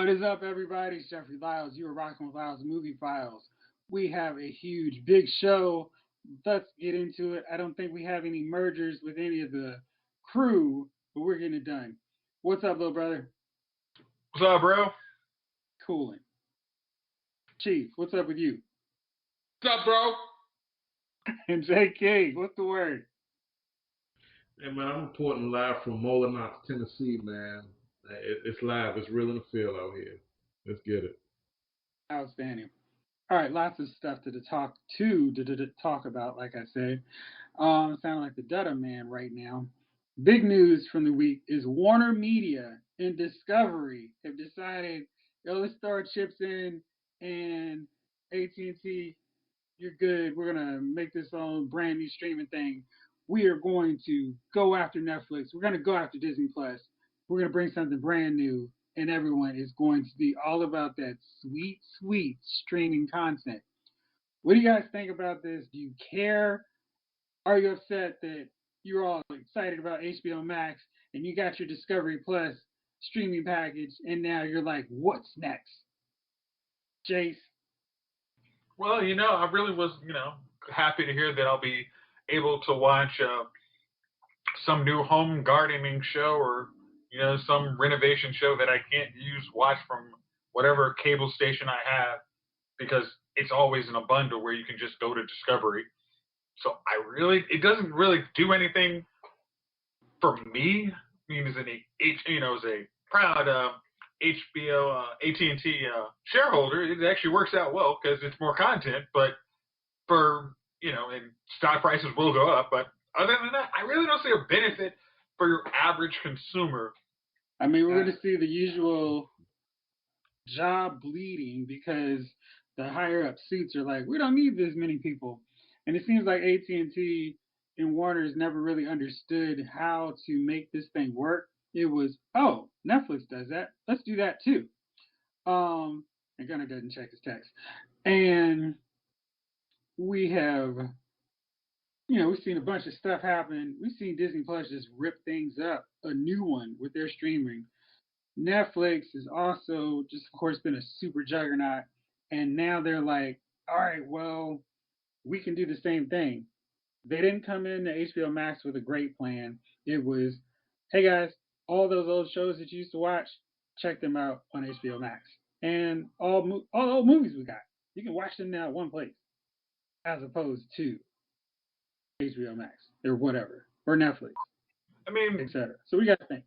What is up, everybody? It's Jeffrey Lyles. You are rocking with Lyles Movie Files. We have a huge, big show. Let's get into it. I don't think we have any mergers with any of the crew, but we're getting it done. What's up, little brother? What's up, bro? Cooling. Chief, what's up with you? What's up, bro? And J. King, what's the word? Hey man, I'm reporting live from Molinox, Tennessee, man. It's live. It's real in the field out here. Let's get it. Outstanding. All right, lots of stuff to talk about. Like I said, sound like the Dutta man right now. Big news from the week is Warner Media and Discovery have decided, yo, let's throw our chips in, and AT&T, you're good. We're gonna make this own brand new streaming thing. We are going to go after Netflix. We're gonna go after Disney Plus. We're gonna bring something brand new, and everyone is going to be all about that sweet, sweet streaming content. What do you guys think about this? Do you care? Are you upset that you're all excited about HBO Max and you got your Discovery Plus streaming package, and now you're like, what's next? Jace? Well, I really was, happy to hear that I'll be able to watch some new home gardening show or, some renovation show that I can't watch from whatever cable station I have because it's always in a bundle where you can just go to Discovery. So it doesn't really do anything for me. I mean, as a proud HBO AT&T shareholder, it actually works out well because it's more content. But and stock prices will go up. But other than that, I really don't see a benefit for your average consumer. I mean, we're going to see the usual job bleeding because the higher up suits are like, we don't need this many people. And it seems like AT&T and Warner's never really understood how to make this thing work. It was, oh, Netflix does that. Let's do that too. And Gunnar doesn't check his text. And we have, we've seen a bunch of stuff happen. We've seen Disney Plus just rip things up, a new one with their streaming. Netflix has also just, of course, been a super juggernaut. And now they're like, all right, well, we can do the same thing. They didn't come into HBO Max with a great plan. It was, hey guys, all those old shows that you used to watch, check them out on HBO Max. And all the old movies we got, you can watch them now at one place, as opposed to HBO Max or whatever, or Netflix. I mean, etc. So we got to think.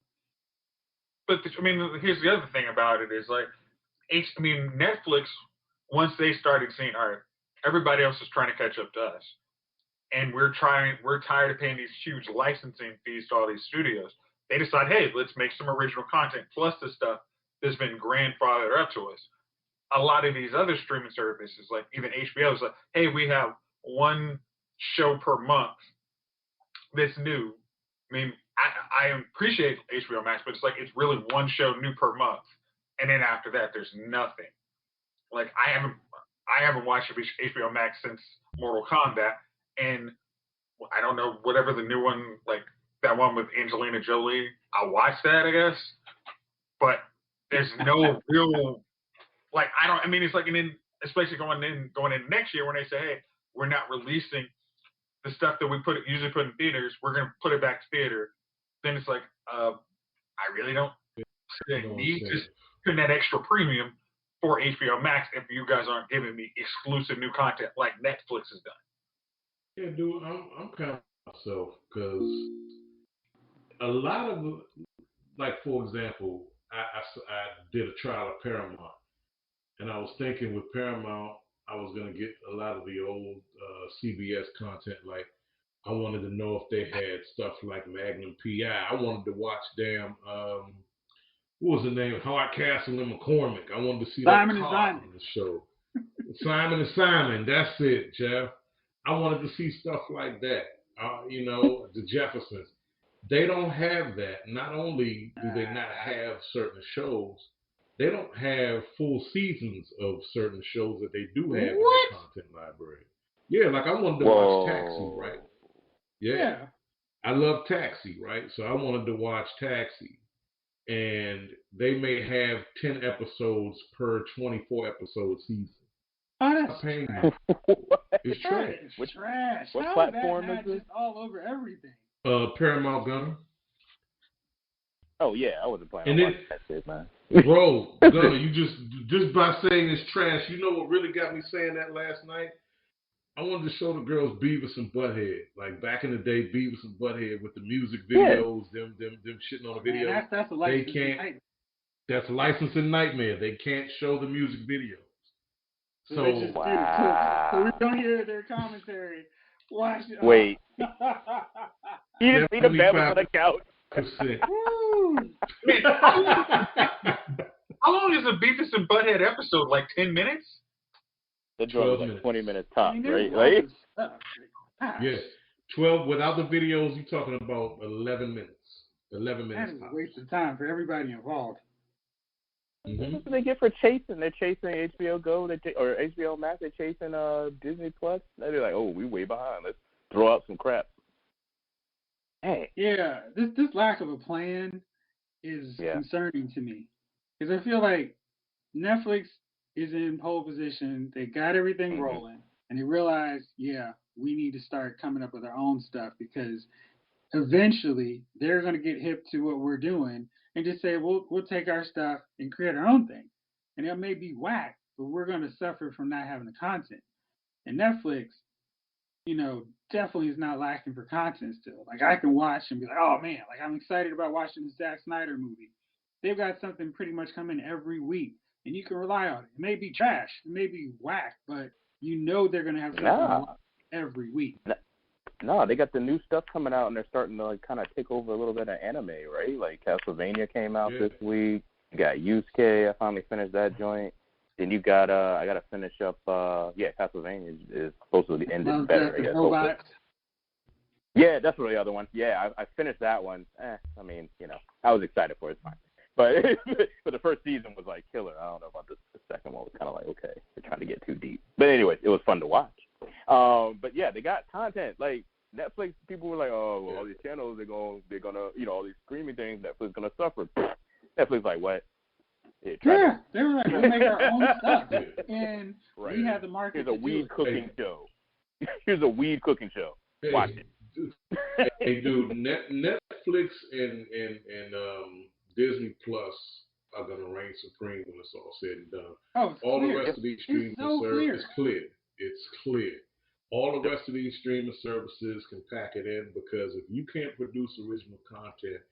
But here's the other thing about it is like, Netflix, once they started seeing, all right, everybody else is trying to catch up to us, and we're tired of paying these huge licensing fees to all these studios. They decide, hey, let's make some original content plus the stuff that's been grandfathered up to us. A lot of these other streaming services, like even HBO, is like, hey, we have one show per month that's new. I mean, I appreciate HBO Max, but it's like it's really one show new per month, and then after that, there's nothing. Like I haven't watched HBO Max since Mortal Kombat, and I don't know whatever the new one, like that one with Angelina Jolie. I'll watch that, I guess, but there's no real like I don't. I mean, it's like and then especially going in next year when they say, hey, we're not releasing the stuff that we usually put in theaters. We're gonna put it back to theater. Then it's like, I really don't need to spend that extra premium for HBO Max if you guys aren't giving me exclusive new content like Netflix has done. Yeah, dude, I'm kind of myself because a lot of, like for example, I did a trial of Paramount, and I was thinking with Paramount, I was gonna get a lot of the old CBS content. Like I wanted to know if they had stuff like Magnum PI. I wanted to watch damn what was the name? Hardcastle and McCormick. I wanted to see Simon that and car Simon. on the show. Simon and Simon. That's it, Jeff. I wanted to see stuff like that. The Jeffersons. They don't have that. Not only do they not have certain shows, they don't have full seasons of certain shows that they do have in their content library. Yeah, like I wanted to watch Taxi, right? Yeah. I love Taxi, right? So I wanted to watch Taxi. and they may have 10 episodes per 24 episode season. Oh, I'm that's paying trash. you. What? It's trash. It's trash. What How platform is that is not this? just all over everything? Paramount Gunner. Oh yeah, I wasn't planning And on then, watching that shit, man. bro, Gunner, you just by saying it's trash, you know what really got me saying that last night? I wanted to show the girls Beavis and Butthead. Like back in the day, Beavis and Butthead with the music videos, them shitting on the Man, videos. that's a They license. can't. That's a licensing nightmare. They can't show the music videos. So they just so we don't hear their commentary. Watch it. Wait. You didn't see the bed on the couch. Man, how long is a Beavis and Butthead episode? Like 10 minutes? The joint was like 20 minutes top, right? Like, yeah, 12 without the videos. You're talking about 11 minutes. 11 minutes. That is a waste of time for everybody involved. Mm-hmm. What do they get for chasing? They're chasing HBO Go, or HBO Max. They're chasing Disney Plus. They're like, oh, we way behind. Let's throw out some crap. Hey. Yeah, this lack of a plan is concerning to me because I feel like Netflix is in pole position. They got everything rolling, and they realize, we need to start coming up with our own stuff because eventually they're going to get hip to what we're doing and just say, we'll take our stuff and create our own thing. And it may be whack, but we're going to suffer from not having the content. And Netflix, definitely is not lacking for content still. Like, I can watch and be like, oh, man, like, I'm excited about watching the Zack Snyder movie. They've got something pretty much coming every week, and you can rely on it. It may be trash. It may be whack, but they're going to have something every week. No, they got the new stuff coming out, and they're starting to like kind of take over a little bit of anime, right? Like Castlevania came out this week. You got Yusuke. I finally finished that joint. Then you got I got to finish up. Castlevania is supposed to be ended better. I guess. Robots. Yeah, that's really the other one. Yeah, I finished that one. I mean, I was excited for it. It's fine. But the first season was like killer. I don't know about the second one. It was kind of like, okay, they're trying to get too deep. But anyway, it was fun to watch. But yeah, they got content. Like Netflix, people were like, oh, well, all these channels, they're gonna, all these streaming things, Netflix gonna suffer. Netflix like what? They were like, we'll make our own stuff, and we had the market. Here's a weed cooking show. Here's a weed cooking show. Watch it. Hey, dude, Netflix and Disney Plus are gonna reign supreme when it's all said and done. Oh, all clear. The rest of these streaming services is clear. It's clear. All the rest of these streaming services can pack it in because if you can't produce original content,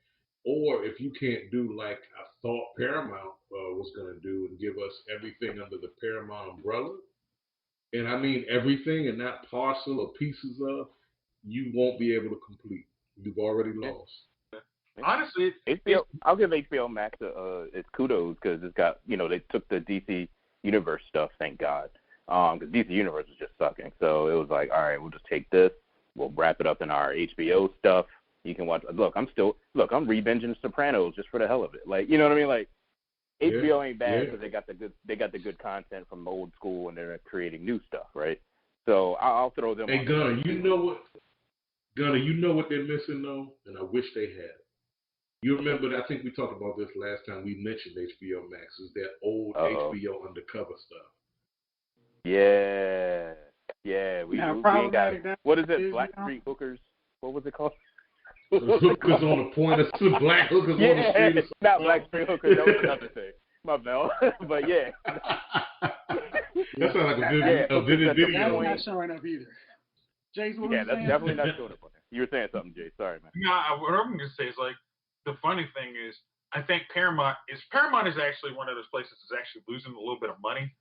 or if you can't do like I thought Paramount was going to do and give us everything under the Paramount umbrella, and I mean everything and not parcel or pieces of, you won't be able to complete. You've already lost. Honestly, I'll give HBO Max its kudos because it's got, they took the DC Universe stuff, thank God. Because DC Universe is just sucking. So it was like, all right, we'll just take this, we'll wrap it up in our HBO stuff. You can watch. Look, I'm re-binging Sopranos just for the hell of it. Like, you know what I mean? Like, HBO ain't bad because they got the good content from old school and they're creating new stuff, right? So I'll throw them. Hey, Gunner, you know what they're missing though, and I wish they had. You remember? I think we talked about this last time we mentioned HBO Max. Is that old HBO undercover stuff? Yeah. We ain't got it. What is it? Black Street Hookers? What was it called? Hookers on the point of black hookers on the street. Not Black Street Hookers. That was another thing. My bad. But yeah. That sounds like a vivid video. That's not showing up either. Jace, what that's definitely not showing up on there. You were saying something, Jay. Sorry, man. No, what I'm going to say is like the funny thing is I think Paramount is actually one of those places that's actually losing a little bit of money.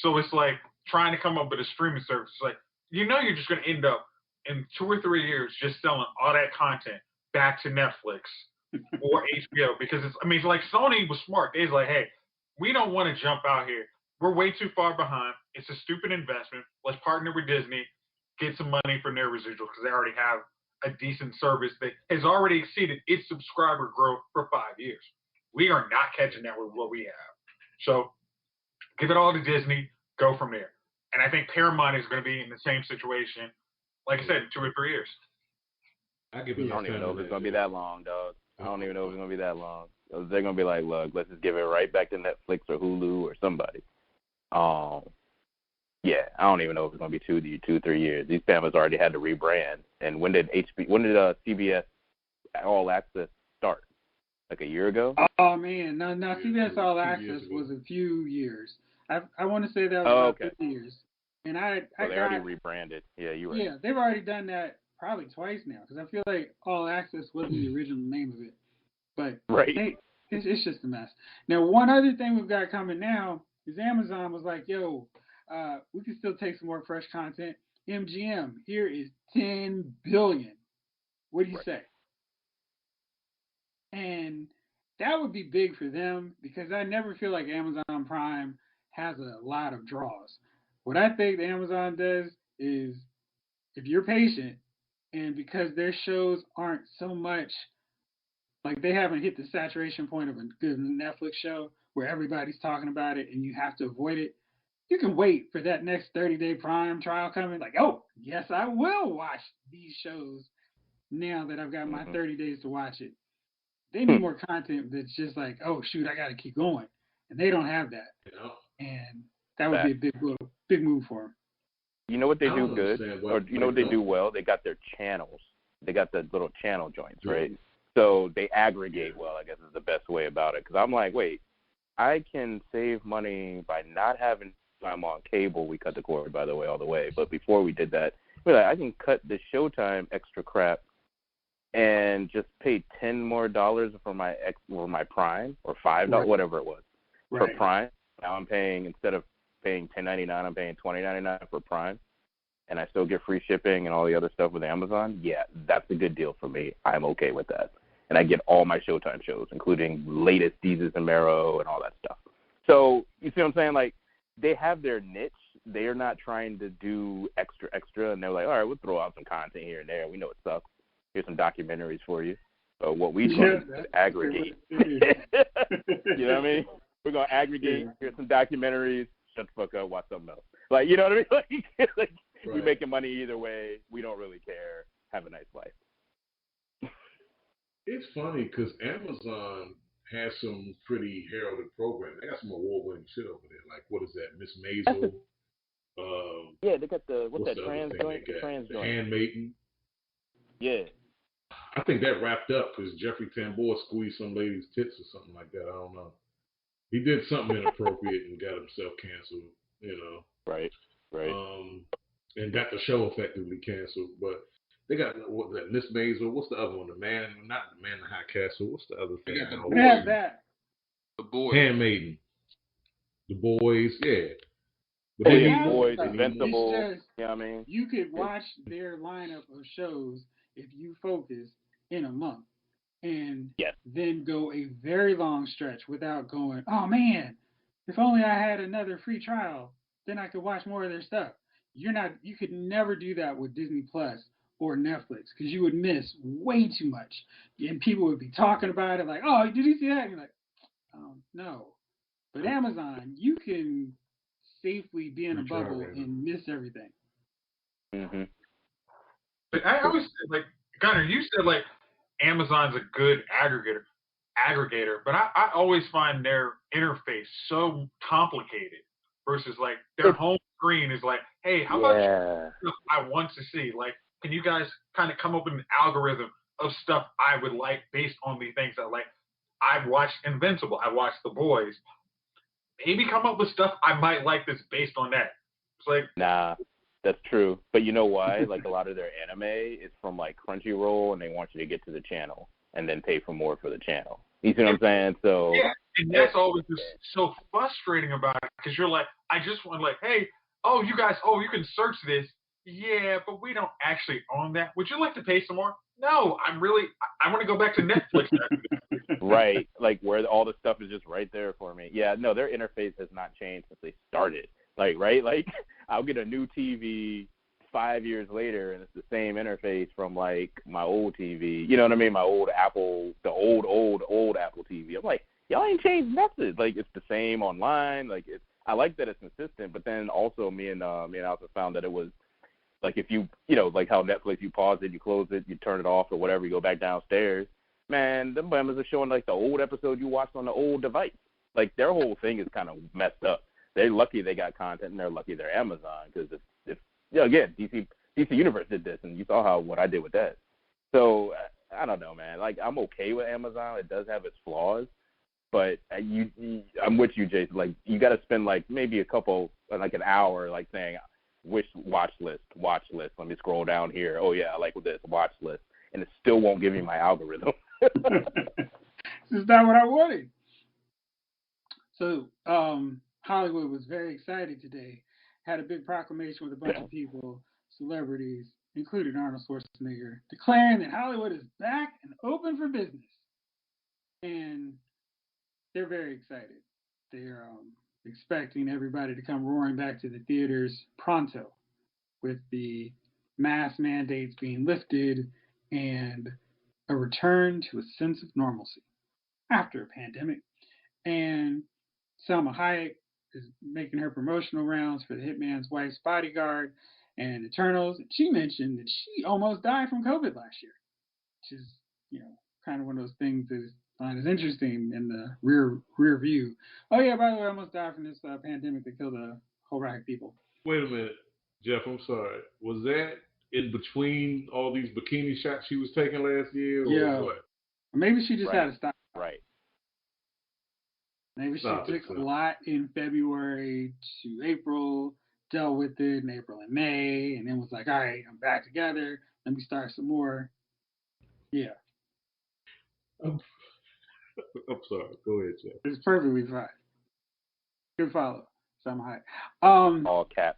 So it's like trying to come up with a streaming service. It's like, you're just going to end up in 2 or 3 years just selling all that content back to Netflix or HBO because it's like Sony was smart. They was like, hey, we don't want to jump out here. We're way too far behind. It's a stupid investment. Let's partner with Disney, get some money from their residual because they already have a decent service that has already exceeded its subscriber growth for 5 years. We are not catching that with what we have. So give it all to Disney, go from there. And I think Paramount is going to be in the same situation, like I said, in 2 or 3 years. I don't even know if it's going to be that long, dog. I don't even know if it's going to be that long. They're gonna be like, look, let's just give it right back to Netflix or Hulu or somebody. Yeah, I don't even know if it's gonna be 2-3 years. These families already had to rebrand. And when did CBS All Access start? Like a year ago? Oh man, no, CBS All Access was a few years. I want to say that was about 2 years. And they already rebranded. Yeah, you're right. Yeah, they've already done that probably twice now because I feel like All Access wasn't the original name of it. But right. It's just a mess. Now, one other thing we've got coming now is Amazon was like, yo, we can still take some more fresh content. MGM, here is $10 billion. What do you say? And that would be big for them because I never feel like Amazon Prime has a lot of draws. What I think Amazon does is if you're patient and because their shows aren't so much like they haven't hit the saturation point of a good Netflix show where everybody's talking about it and you have to avoid it, you can wait for that next 30-day Prime trial coming. Like, oh, yes, I will watch these shows now that I've got my 30 days to watch it. They need more content that's just like, oh, shoot, I got to keep going. And they don't have that. And that would be a big move for them. You know what they do good? Or you know what they do well? They got their channels. They got the little channel joints, right? So they aggregate well, I guess is the best way about it. Because I'm like, wait, I can save money by not having time on cable. We cut the cord, by the way, all the way. But before we did that, we're like, I can cut the Showtime extra crap and just pay $10 more for my Prime or $5, whatever it was, for Prime. Now I'm paying, instead of paying $10.99, I'm paying $20.99 for Prime, and I still get free shipping and all the other stuff with Amazon. Yeah, that's a good deal for me. I'm okay with that. And I get all my Showtime shows, including latest Deezus and Mero and all that stuff. So, you see what I'm saying? Like, they have their niche. They are not trying to do extra, and they're like, all right, we'll throw out some content here and there. We know it sucks. Here's some documentaries for you. But what we do is aggregate. You know what I mean? We're going to aggregate. Here's some documentaries. Shut the fuck up. Watch something else. Like, you know what I mean? Like we're making money either way. We don't really care. Have a nice life. It's funny because Amazon has some pretty heralded programs. They got some award-winning shit over there. Like, what is that? Miss Maisel. Yeah, they got what's that trans joint? The Handmaiden. Yeah. I think that wrapped up because Jeffrey Tambor squeezed some lady's tits or something like that. I don't know. He did something inappropriate and got himself canceled, you know. Right. And got the show effectively canceled. But they got Miss Maisel. What's the other one? Not the Man in the High Castle. What's the other thing? They have that. The Boys. Handmaiden. The Boys, yeah. But Boys, Invincible. You know what I mean? You could watch their lineup of shows if you focus in a month. And then go a very long stretch without going, oh man, if only I had another free trial, then I could watch more of their stuff. You could never do that with Disney Plus or Netflix because you would miss way too much. And people would be talking about it like, oh, did you see that? And you're like, oh, no. But Amazon, you can safely be in a bubble and miss everything. Mm-hmm. But I always, like, Gunnar, you said, like, Amazon's a good aggregator, but I always find their interface so complicated versus like their home screen is like, hey, how much stuff I want to see? Like, can you guys kind of come up with an algorithm of stuff I would like based on the things I like? I've watched Invincible. I've watched The Boys. Maybe come up with stuff I might like that's based on that. It's like, nah. That's true. But you know why? Like, a lot of their anime is from, like, Crunchyroll, and they want you to get to the channel and then pay for more for the channel. You see what I'm saying? So yeah, and that's always just so frustrating about it because you're like, I just want, like, hey, you can search this. Yeah, but we don't actually own that. Would you like to pay some more? No, I want to go back to Netflix. Right. Like, where all the stuff is just right there for me. Yeah, no, their interface has not changed since they started. Like, right? Like, I'll get a new TV 5 years later, and it's the same interface from, like, my old TV. You know what I mean? My old Apple, the old Apple TV. I'm like, y'all ain't changed nothing. Like, it's the same online. Like, I like that it's consistent, but then also me and Alpha found that it was, like, if you know, like how Netflix, you pause it, you close it, you turn it off or whatever, you go back downstairs. Man, them members are showing like the old episode you watched on the old device. Like their whole thing is kind of messed up. They're lucky they got content, and they're lucky they're Amazon because if again DC Universe did this, and you saw what I did with that. So I don't know, man. Like I'm okay with Amazon. It does have its flaws, but I'm with you, Jason. Like you got to spend like maybe like an hour, like saying, "Wish watch list." Let me scroll down here. Oh yeah, I like this watch list, and it still won't give me my algorithm. This is not what I wanted. So Hollywood was very excited today. Had a big proclamation with a bunch of people, celebrities, including Arnold Schwarzenegger, declaring that Hollywood is back and open for business. And they're very excited. They're expecting everybody to come roaring back to the theaters pronto, with the mask mandates being lifted and a return to a sense of normalcy after a pandemic. And Salma Hayek is making her promotional rounds for the Hitman's Wife's Bodyguard and Eternals. She mentioned that she almost died from COVID last year, which is, kind of one of those things that I find is interesting in the rear view. Oh yeah, by the way, I almost died from this pandemic that killed a whole rack of people. Wait a minute, Jeff. I'm sorry. Was that in between all these bikini shots she was taking last year, or yeah. what? Maybe she just had to stop. Right. Maybe she took a lot in February to April, dealt with it in April and May, and then was like, all right, I'm back together. Let me start some more. Yeah. I'm sorry. Go ahead, Jeff. It's perfectly fine. Good follow. Somehow. All cap.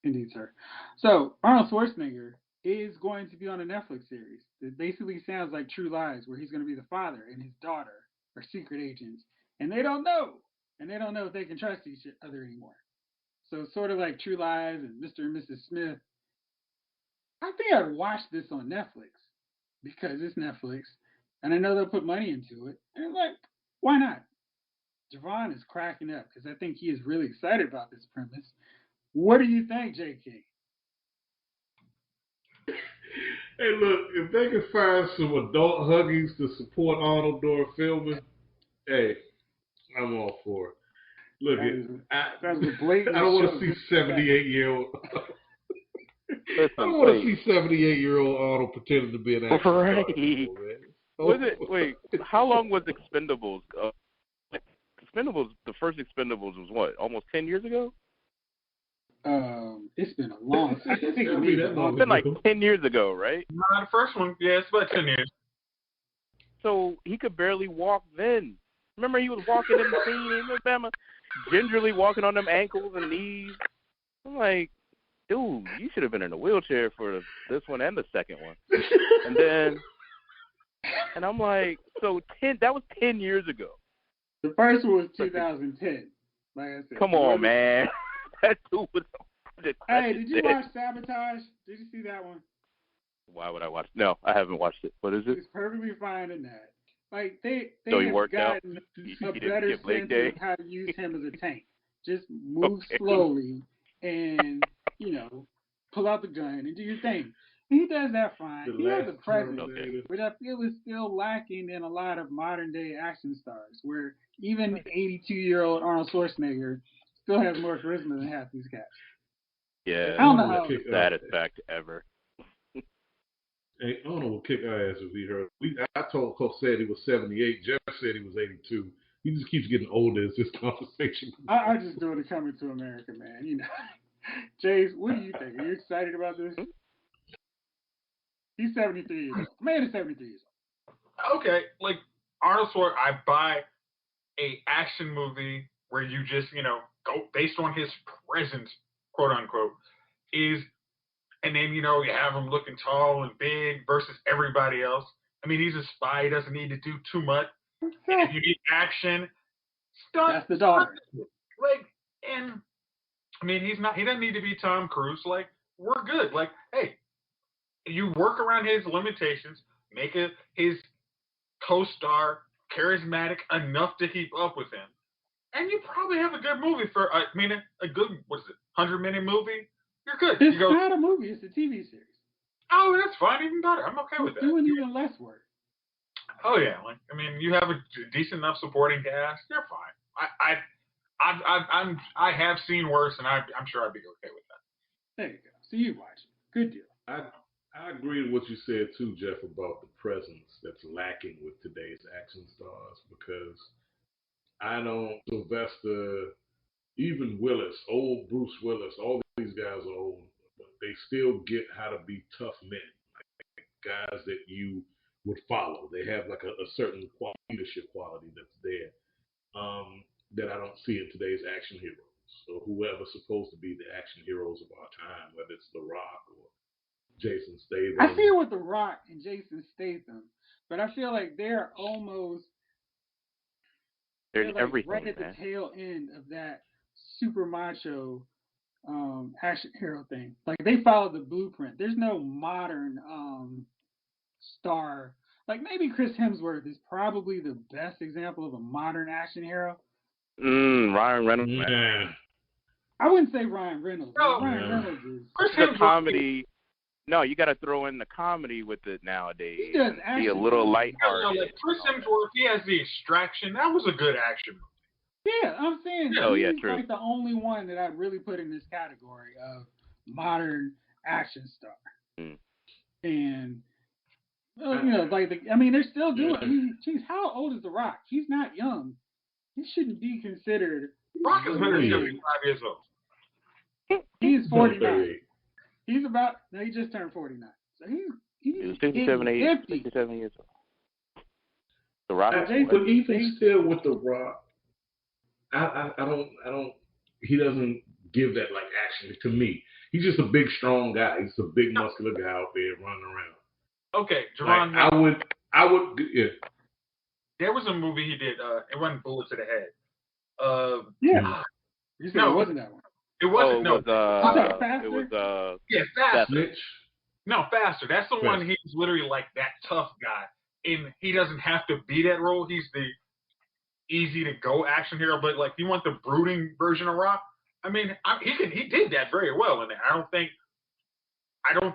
Indeed, sir. So, Arnold Schwarzenegger is going to be on a Netflix series. It basically sounds like True Lies, where he's going to be the father and his daughter are secret agents, and they don't know. And they don't know if they can trust each other anymore. So it's sort of like True Lies and Mr. and Mrs. Smith. I think I'd watch this on Netflix because it's Netflix, and I know they'll put money into it. And like, why not? Javon is cracking up because I think he is really excited about this premise. What do you think, J.K.? Hey, look, if they can find some adult huggies to support Arnold during filming, hey, I'm all for it. Look, I don't want to see 78-year-old. I don't want to see 78-year-old Arnold pretending to be an actor. Right. Wait, how long was Expendables? The first Expendables was what? Almost 10 years ago? It's been a long time. I think it's been like 10 years ago, right? No, the first one, yeah, it's about 10 years. So he could barely walk then. Remember he was walking in the scene in Alabama, gingerly walking on them ankles and knees. I'm like, dude, you should have been in a wheelchair for this one and the second one. And I'm like, so that was 10 years ago. The first one was 2010. Like I said. Come on, man. That dude was. Hey, did you watch Sabotage? Did you see that one? Why would I watch? No, I haven't watched it. What is it? It's perfectly fine in that. Like they have gotten a better sense of how to use him as a tank. Just move slowly and pull out the gun and do your thing. And he does that fine. He has a presence, but I feel is still lacking in a lot of modern day action stars, where even 82-year-old Arnold Schwarzenegger still has more charisma than half these guys. Yeah, I don't know how. Saddest fact ever. Hey, Arnold will kick our ass if we heard. I told Coach said he was 78. Jeff said he was 82. He just keeps getting older as this conversation. I just doing it Coming to America, man. Jace, what do you think? Are you excited about this? He's 73 years old. Man is 73 years old. Okay, like Arnold Schwarzenegger, I buy a action movie where you just go based on his presence, quote unquote, and then you have him looking tall and big versus everybody else. I mean, he's a spy; he doesn't need to do too much. And if you need action, that's the daughter. And I mean, he doesn't need to be Tom Cruise. Like, we're good. Like, hey, you work around his limitations, make his co-star charismatic enough to keep up with him, and you probably have a good movie for. a good 100-minute movie. You're good. It's not a movie. It's a TV series. Oh, that's fine, even better. I'm okay with that. Doing even less work. Oh yeah, like I mean, you have a decent enough supporting cast, you're fine. I have seen worse, and I'm sure I'd be okay with that. There you go. So you watch it. Good deal. I agree with what you said too, Jeff, about the presence that's lacking with today's action stars because I don't Sylvester, even Willis, old Bruce Willis, all these guys are old, but they still get how to be tough men, guys that you would follow. They have like a certain leadership quality that's there that I don't see in today's action heroes. So whoever's supposed to be the action heroes of our time, whether it's The Rock or Jason I see Statham. it with The Rock and Jason Statham, but I feel like they're There's like right everything, at the man. tail end of that super macho action hero thing. Like they follow the blueprint. There's no modern star. Like maybe Chris Hemsworth is probably the best example of a modern action hero. Ryan Reynolds, man. Nah, I wouldn't say Ryan Reynolds. No, Ryan nah. Reynolds is Chris The Hemsworth, comedy. No, you got to throw in the comedy with it nowadays. he does Be action. a little no, lighthearted. like Chris Hemsworth, he has the Extraction. That was a good action movie. Yeah, I'm saying Oh, yeah, he's true. like the only one that I'd really put in this category of modern action star. Mm. And you know, like they're still doing. I mean, geez, how old is The Rock? He's not young. He shouldn't be considered. Rock is the 175 lead. years old. He's Don't 49. say He's about. No, he just turned 49. So He he's was 57 years old. The Rock. But even still with The Rock, I don't. He doesn't give that like action to me. He's just a big, strong guy. He's a big, muscular guy out there running around. Okay, Like, Jerron. I would, yeah. There was a movie he did. It wasn't Bullet to the Head. Yeah. You said No. it wasn't that one. It wasn't. It was Faster? it was Yeah, Faster. Snitch. No, Faster. That's the one. Faster. He's literally like that tough guy, and he doesn't have to be that role. He's the easy to go action hero. But like, you want the brooding version of Rock? I mean, he did that very well in there. I don't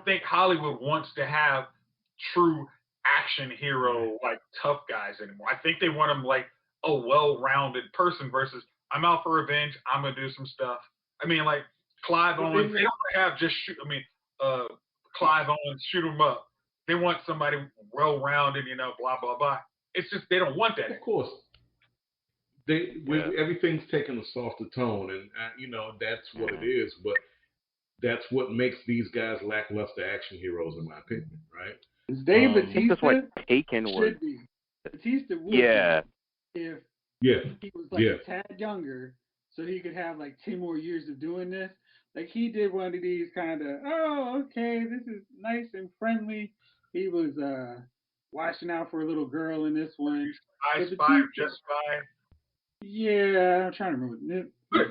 think Hollywood wants to have true action hero like tough guys anymore. I think they want them like a well-rounded person versus I'm out for revenge. I'm gonna do some stuff. I mean, like Clive Owens. They don't have just shoot. I mean, Clive Owens shoot him up. They want somebody well-rounded. You know, blah blah blah. It's just they don't want that. Of course. Everything's taking a softer tone, and that's what it is. But that's what makes these guys lackluster action heroes, in my opinion, right? Dave I think that's why Taken was. should be. Batista would Yeah. be if Yeah. he was like a tad younger, so he could have like 10 more years of doing this. Like he did one of these kind of, oh, okay, this is nice and friendly. He was watching out for a little girl in this one. I Spy or Just Spy. Yeah, I'm trying to remember.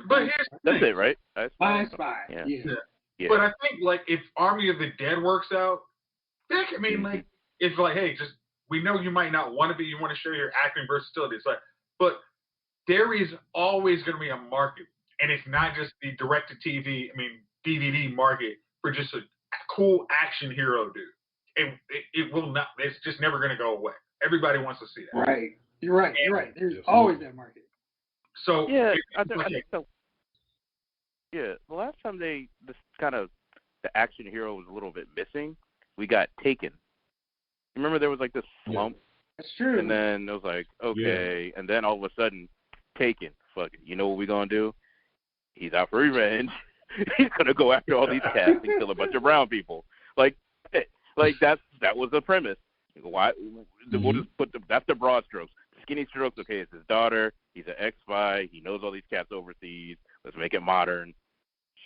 But here's the That's thing. it, right? I Spy. Yeah. Yeah. But I think like if Army of the Dead works out, I mean like it's like hey, just we know you might not want to be, you want to show your acting versatility. It's like, but there is always going to be a market, and it's not just the direct to TV, I mean DVD market for just a cool action hero dude. It will not. It's just never going to go away. Everybody wants to see that. Right. You're right. You're right. There's always that market. So yeah, I think so. Yeah, the last time the action hero was a little bit missing, we got Taken. Remember there was like this slump? That's true. And then it was like, okay, and then all of a sudden, Taken. Fuck it. You know what we're going to do? He's out for revenge. He's going to go after all these cats and kill a bunch of brown people. Like that was the premise. Why? We'll just that's the broad strokes. Skinny strokes, okay, it's his daughter. He's an ex-spy. He knows all these cats overseas. Let's make it modern.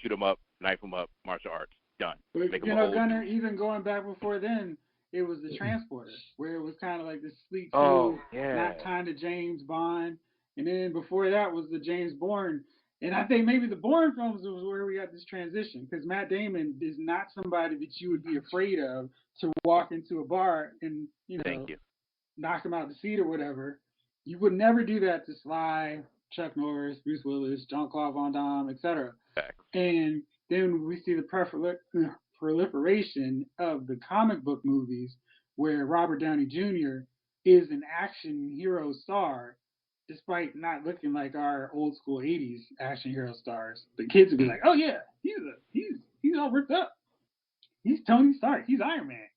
Shoot him up, knife him up, martial arts. Done. But, Gunner, even going back before then, it was the Transporter, where it was kind of like the sleek, not kind of James Bond. And then before that was the James Bourne. And I think maybe the Bourne films was where we got this transition, because Matt Damon is not somebody that you would be afraid of to walk into a bar and, knock him out the seat or whatever. You would never do that to Sly, Chuck Norris, Bruce Willis, Jean-Claude Van Damme, etc. And then we see the proliferation of the comic book movies where Robert Downey Jr. is an action hero star, despite not looking like our old school '80s action hero stars. The kids would be like, "Oh yeah, he's all ripped up. He's Tony Stark. He's Iron Man."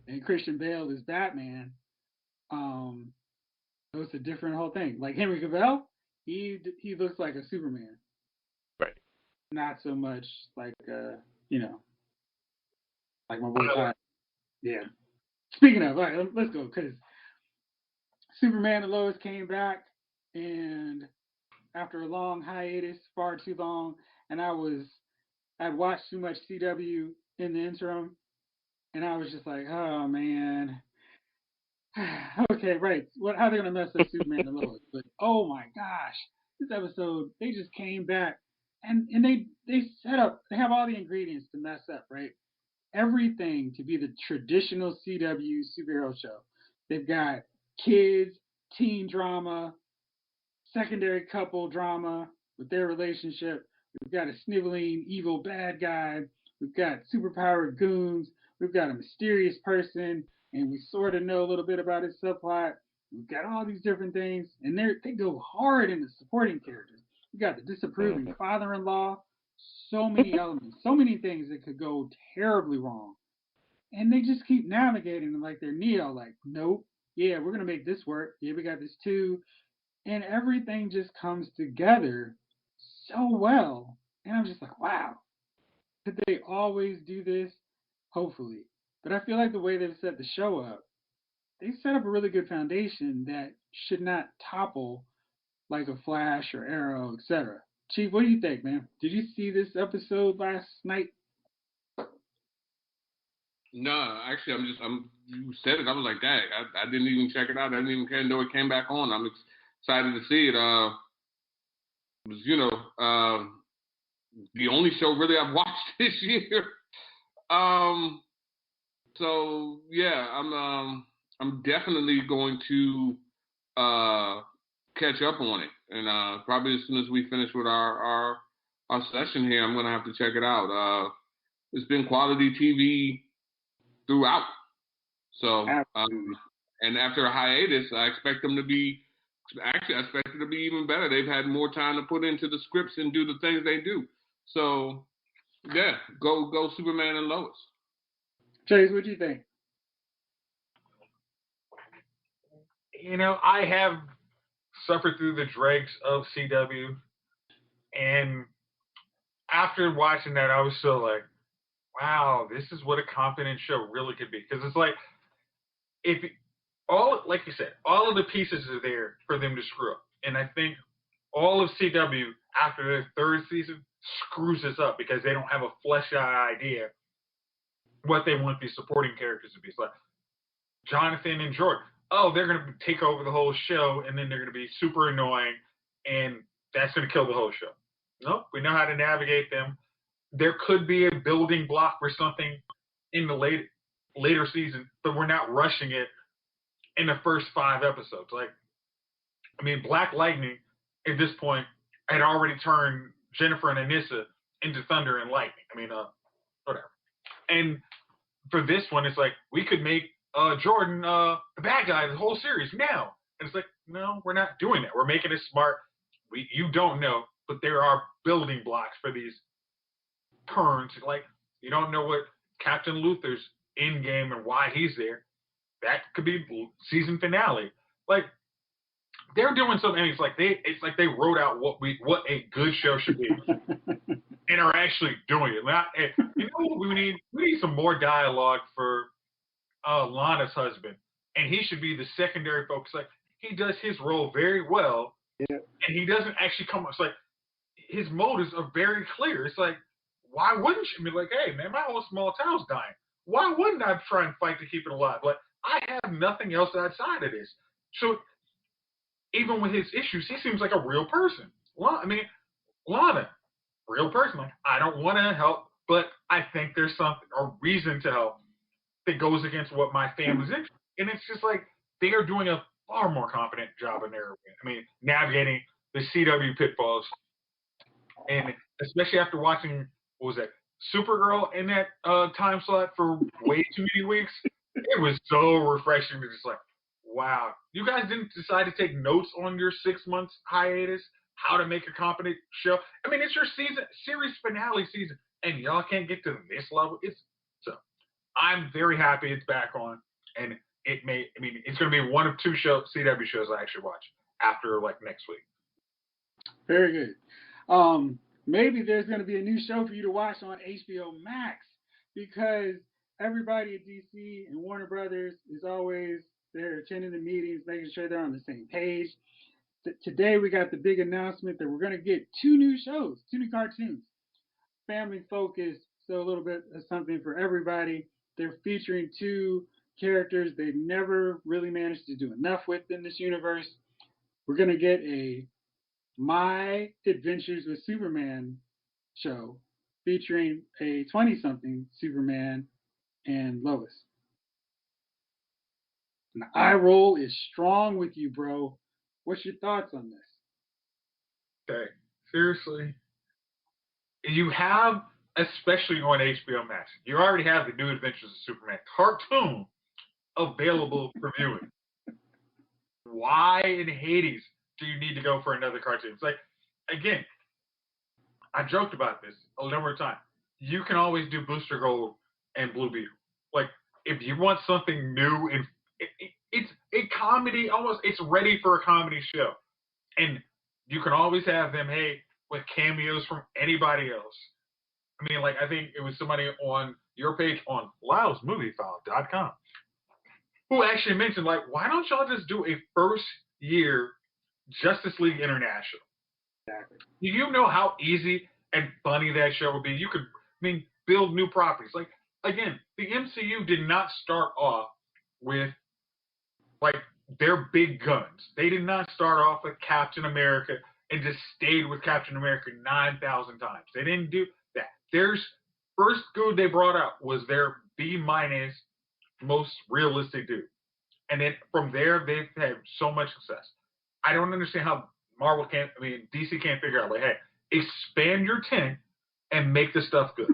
And Christian Bale is Batman. Um, so it's a different whole thing. Like Henry Cavill, he looks like a Superman. Right. Not so much like you know, like my boy Todd. Yeah. Speaking of, all right, let's go because Superman and Lois came back, and after a long hiatus, far too long, and I'd watched too much CW in the interim, and I was just like, oh man, okay, right. How are they gonna mess up Superman and Lois? But oh my gosh, this episode they just came back and they set up. They have all the ingredients to mess up, right? Everything to be the traditional CW superhero show. They've got kids, teen drama, secondary couple drama with their relationship. We've got a sniveling, evil bad guy. We've got superpowered goons. We've got a mysterious person, and we sort of know a little bit about his subplot. We've got all these different things, and they go hard in the supporting characters. We got the disapproving father-in-law. So many elements, so many things that could go terribly wrong, and they just keep navigating them like they're Neo. Like, nope, yeah, we're gonna make this work. Yeah, we got this too, and everything just comes together so well. And I'm just like, wow, could they always do this? Hopefully. But I feel like the way they've set the show up, they set up a really good foundation that should not topple like a Flash or Arrow, etc. Chief, what do you think, man? Did you see this episode last night? No, actually, you said it. I was like, dang, I didn't even check it out. I didn't even care to know it came back on. I'm excited to see it. It was, the only show really I've watched this year. So yeah, I'm definitely going to catch up on it, and probably as soon as we finish with our session here, I'm gonna have to check it out. It's been quality TV throughout. So, and after a hiatus, I expect them to be. Actually, I expect it to be even better. They've had more time to put into the scripts and do the things they do. So, yeah, go Superman and Lois. Chase, what do you think? I have suffered through the dregs of CW, and after watching that, I was so like, wow, this is what a competent show really could be. Because it's like, like you said, all of the pieces are there for them to screw up. And I think all of CW, after their third season, screws this up because they don't have a fleshed out idea what they want these supporting characters to be. It's like Jonathan and Jordan. Oh, they're going to take over the whole show, and then they're going to be super annoying, and that's going to kill the whole show. Nope, we know how to navigate them. There could be a building block for something in the later season, but we're not rushing it in the first 5 episodes. Like, I mean, Black Lightning at this point had already turned Jennifer and Anissa into Thunder and Lightning. I mean, whatever. And for this one, it's like we could make Jordan the bad guy the whole series now. And it's like, no, we're not doing that. We're making it smart. You don't know, but there are building blocks for these turns. Like, you don't know what Captain Luther's in game and why he's there. That could be season finale. Like, they're doing something. And it's like they wrote out what a good show should be, and are actually doing it. You know what we need? We need some more dialogue for Lana's husband, and he should be the secondary focus. Like, he does his role very well, and he doesn't actually come. It's like his motives are very clear. It's like, why wouldn't you be like, hey man, my whole small town's dying. Why wouldn't I try and fight to keep it alive? Like, I have nothing else outside of this. So even with his issues, he seems like a real person. Lana, real person. Like, I don't want to help, but I think there's something or reason to help that goes against what my family's interested in. And it's just like they are doing a far more competent job in their, navigating the CW pitfalls. And especially after watching, what was that, Supergirl in that time slot for way too many weeks, it was so refreshing to just like, wow, you guys didn't decide to take notes on your 6 months hiatus, how to make a competent show. I mean, it's your series finale season, and y'all can't get to this level. So I'm very happy it's back on, and it's going to be one of two CW shows I actually watch after like next week. Very good. Maybe there's going to be a new show for you to watch on HBO Max because everybody at DC and Warner Brothers is always there attending the meetings, making sure they're on the same page. Today we got the big announcement that we're going to get 2 new shows, 2 new cartoons, family focused, so a little bit of something for everybody. They're featuring 2 characters they've never really managed to do enough with in this universe. We're going to get a My Adventures with Superman show featuring a 20-something Superman and Lois. And the eye roll is strong with you, bro. What's your thoughts on this? Okay, seriously. You have, especially on HBO Max, you already have the New Adventures of Superman cartoon available for viewing. Why in Hades do you need to go for another cartoon? It's like, again, I joked about this a number of times. You can always do Booster Gold and Blue Beetle. Like, if you want something new, and it's a comedy, almost, it's ready for a comedy show. And you can always have them, hey, with cameos from anybody else. I mean, like, I think it was somebody on your page on LowsMovieFile.com who actually mentioned, like, why don't y'all just do a first year Justice League International? Exactly. Do you know how easy and funny that show would be? You could, build new properties. Like, again, the MCU did not start off with, like, their big guns. They did not start off with Captain America and just stayed with Captain America 9,000 times. They didn't do that. Their first dude they brought out was their B- most realistic dude. And then from there, they've had so much success. I don't understand how DC can't figure out, like, hey, expand your tent and make the stuff good.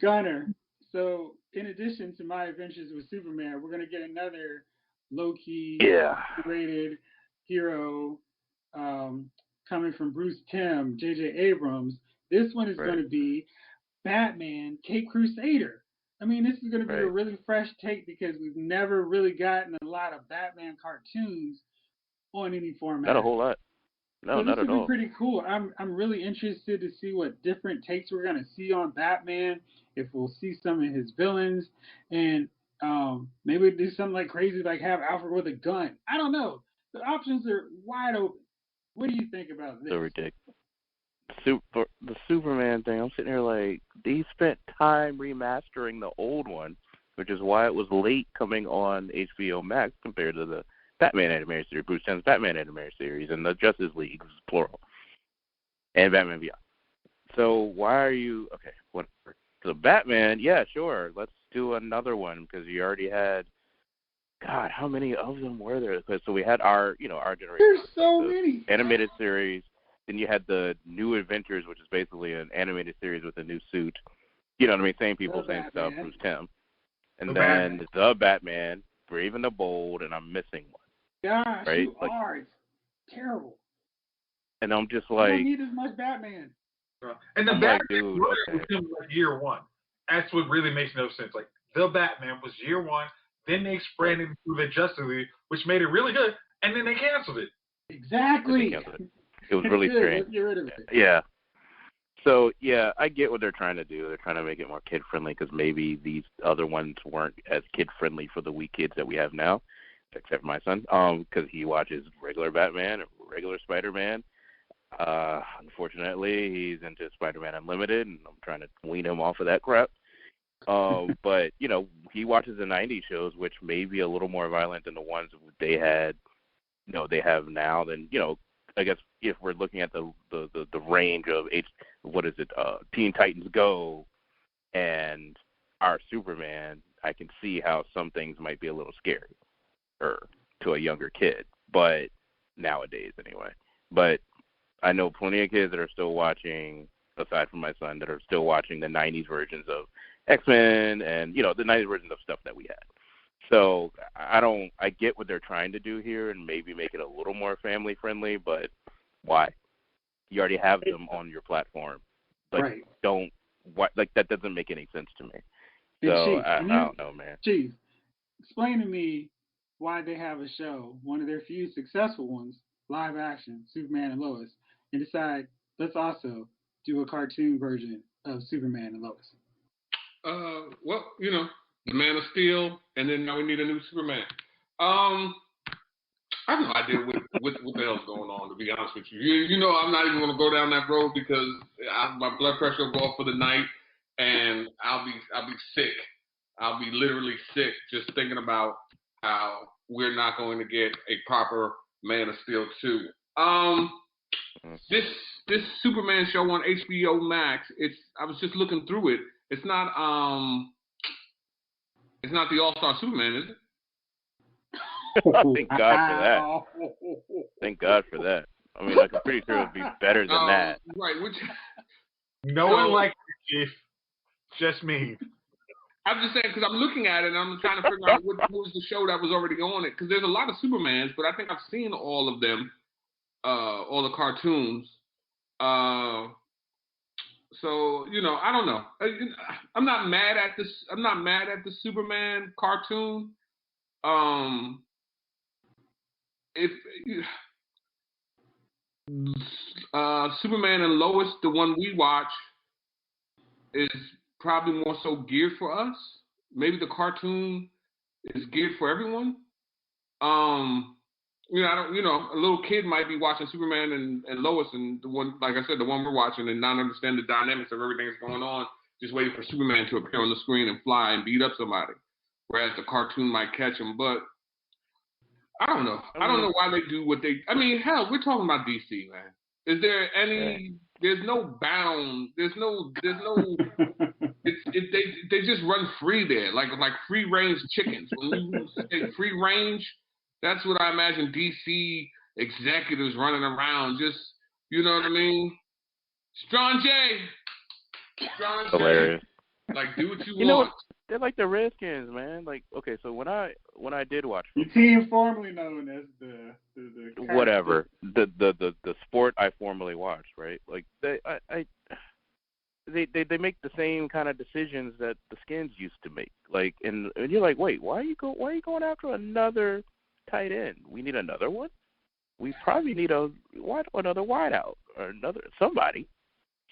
Gunner, so in addition to My Adventures with Superman, we're going to get another low-key, rated hero coming from Bruce Timm, J.J. Abrams. This one is going to be Batman, Cape Crusader. I mean, this is going to be a really fresh take because we've never really gotten a lot of Batman cartoons on any format. Not a whole lot. No, so not at all. This would be pretty cool. I'm really interested to see what different takes we're going to see on Batman, if we'll see some of his villains, and maybe do something like crazy, like have Alfred with a gun. I don't know. The options are wide open. What do you think about this? So ridiculous. The Superman thing, I'm sitting here like, they spent time remastering the old one, which is why it was late coming on HBO Max compared to the Batman animated series, Bruce Timm's Batman animated series, and the Justice League, plural, and Batman Beyond. So why are you, okay, whatever. So Batman, yeah, sure, let's do another one, because you already had, God, how many of them were there? So we had our generation. There's so many. Animated series. Then you had the New Adventures, which is basically an animated series with a new suit. You know what I mean? Same people, same stuff, Bruce Timm. And then the Batman, Brave and the Bold, and I'm missing one. Gosh, right? you are. It's terrible. And I'm just like, I don't need as much Batman. And the I'm Batman like, dude, was like year one. That's what really makes no sense. Like, the Batman was year one, then they spread it through the Justice League, which made it really good, and then they canceled it. Exactly. It was really strange. Let's get rid of it. Yeah. So, yeah, I get what they're trying to do. They're trying to make it more kid-friendly because maybe these other ones weren't as kid-friendly for the wee kids that we have now, except for my son, because he watches regular Batman and regular Spider-Man. Unfortunately, he's into Spider-Man Unlimited, and I'm trying to wean him off of that crap. But, he watches the 90s shows, which may be a little more violent than the ones they had, they have now. Then, I guess if we're looking at the range of Teen Titans Go and our Superman, I can see how some things might be a little scary to a younger kid, but nowadays anyway. But I know plenty of kids that are still watching aside from my son, that are still watching the 90s versions of X-Men and, you know, the 90s versions of stuff that we had. So I get what they're trying to do here and maybe make it a little more family friendly, but why? You already have them on your platform. Like, right. That doesn't make any sense to me. And So Chief, I don't know, man. Chief, explain to me why they have a show, one of their few successful ones, live action, Superman and Lois, and decide let's also do a cartoon version of Superman and Lois. Well, you know, the Man of Steel, and then now we need a new Superman. I have no idea what the hell's going on, to be honest with you. You know, I'm not even going to go down that road because my blood pressure will go up for the night, and I'll be sick. I'll be literally sick just thinking about how we're not going to get a proper Man of Steel 2. This Superman show on HBO Max, I was just looking through it. It's not the All-Star Superman, is it? Thank God for that. Thank God for that. I mean, like, I'm pretty sure it would be better than that. Right. No one likes it, Chief. Just me. I'm just saying, because I'm looking at it and I'm trying to figure out what was the show that was already on it. Because there's a lot of Supermans, but I think I've seen all of them, all the cartoons. So, you know, I don't know. I'm not mad at this. I'm not mad at the Superman cartoon. If Superman and Lois, the one we watch, is probably more so geared for us. Maybe the cartoon is geared for everyone. You know, a little kid might be watching Superman and Lois, and the one, like I said, the one we're watching, and not understand the dynamics of everything that's going on, just waiting for Superman to appear on the screen and fly and beat up somebody. Whereas the cartoon might catch him, but I don't know. I don't know why they do what they. I mean, hell, we're talking about DC, man. Is there any? There's no bound. There's no. They just run free there, like free range chickens. When you say free range, that's what I imagine DC executives running around. Just, you know what I mean? Strong J. Hilarious. Like, do what you want. Know, they're like the Redskins, man. Like, okay, so when I did watch the team formerly known as the whatever, the sport I formerly watched, right? Like, they make the same kind of decisions that the Skins used to make. Like, and you're like, wait, why are you going after another tight end? We need another one. We probably need another wideout or somebody.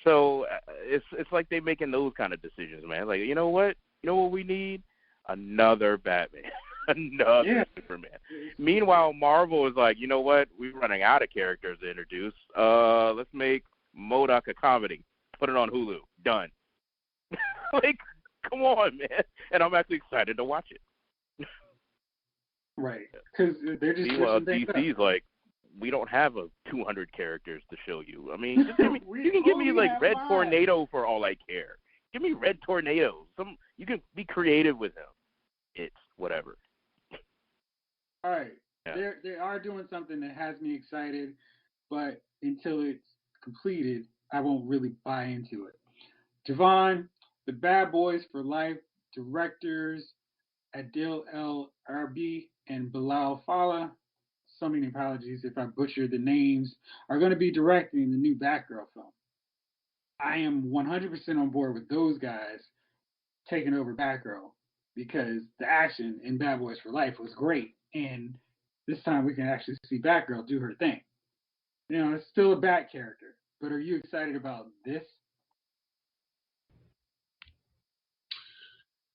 So it's like they making those kind of decisions, man. Like, you know what we need? Another Batman, another Superman. Meanwhile, Marvel is like, you know what? We're running out of characters to introduce. Let's make MODOK a comedy. Put it on Hulu. Done. Like, come on, man. And I'm actually excited to watch it. Right. Because they're just DC's like, we don't have 200 characters to show you. I mean, just give me, you can give me like Red Tornado for all I care. Give me Red Tornado. You can be creative with him. It's whatever. All right. Yeah. They are doing something that has me excited, but until it's completed, I won't really buy into it. Javon, the Bad Boys for Life directors Adil El Arbi and Bilal Fallah, so many apologies if I butchered the names, are going to be directing the new Batgirl film. I am 100% on board with those guys taking over Batgirl because the action in Bad Boys for Life was great, and this time we can actually see Batgirl do her thing. You know, it's still a Bat character, but are you excited about this?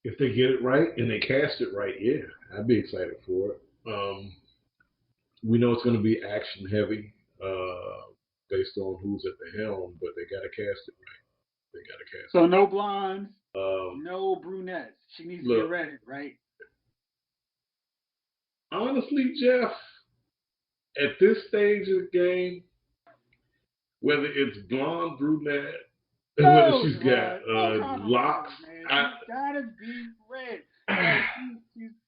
If they get it right and they cast it right, yeah, I'd be excited for it. We know it's going to be action heavy based on who's at the helm, but they got to cast it right. So no blondes, no brunettes. She needs to be redhead, right? Honestly, Jeff, at this stage of the game, whether it's blonde, brunette, whether she's got locks, gotta be red.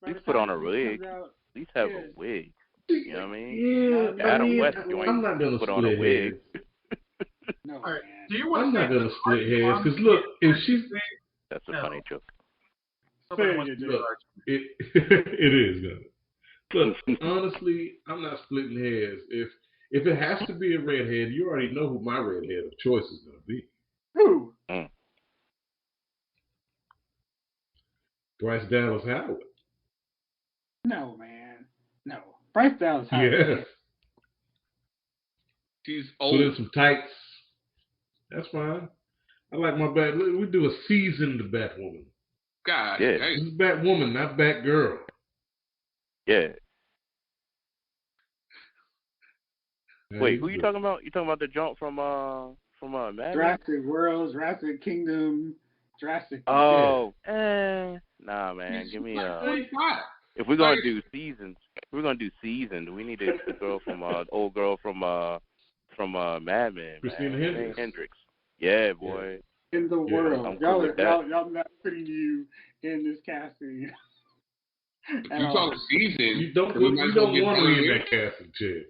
Please put on a wig. Please have a wig. You know what I mean? Yeah, Adam West I'm not gonna put on a wig. No, All right. man. Do you want I'm to not gonna split hairs because look, if she's That's a funny joke. Somebody wants to Say do it, look, it is gonna. Look, honestly, I'm not splitting hairs. If it has to be a redhead, you already know who my redhead of choice is gonna be. Who? Bryce Dallas Howard. No, man. No. Bryce Dallas Howard. Yes. She's Put old. in some tights. That's fine. I like my bat. We do a seasoned Batwoman. God, Yeah. dang. This is Batwoman, not Batgirl. Yeah. Yeah, Wait, who you talking about? You talking about the jump from Mad Men? Jurassic World, Jurassic Kingdom, Jurassic. Oh, nah, man. Give me If we're gonna do seasons, we need the girl from old girl from Mad Men, Christina man. Hendricks. Hendricks. Yeah, boy. In the world. I'm cool with that. Y'all not putting you in this casting. If you talk season, You don't want me in that casting chair.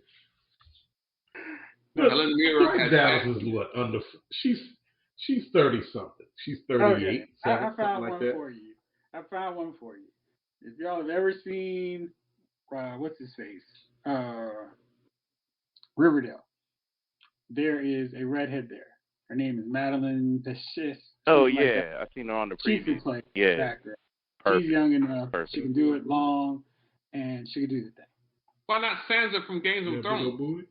Helen Mirren Bryce has Dallas is what under. She's 30 something. She's 38. Okay. I something found like one that. for you. I found one for you. If y'all have ever seen, what's his face? Riverdale. There is a redhead there. Her name is Madeline Pescis. Oh yeah, I've seen her on the She preview. can play Yeah, that girl. perfect. She's young enough. Perfect. She can do it long, and she can do the thing. Why not Sansa from Games of Thrones?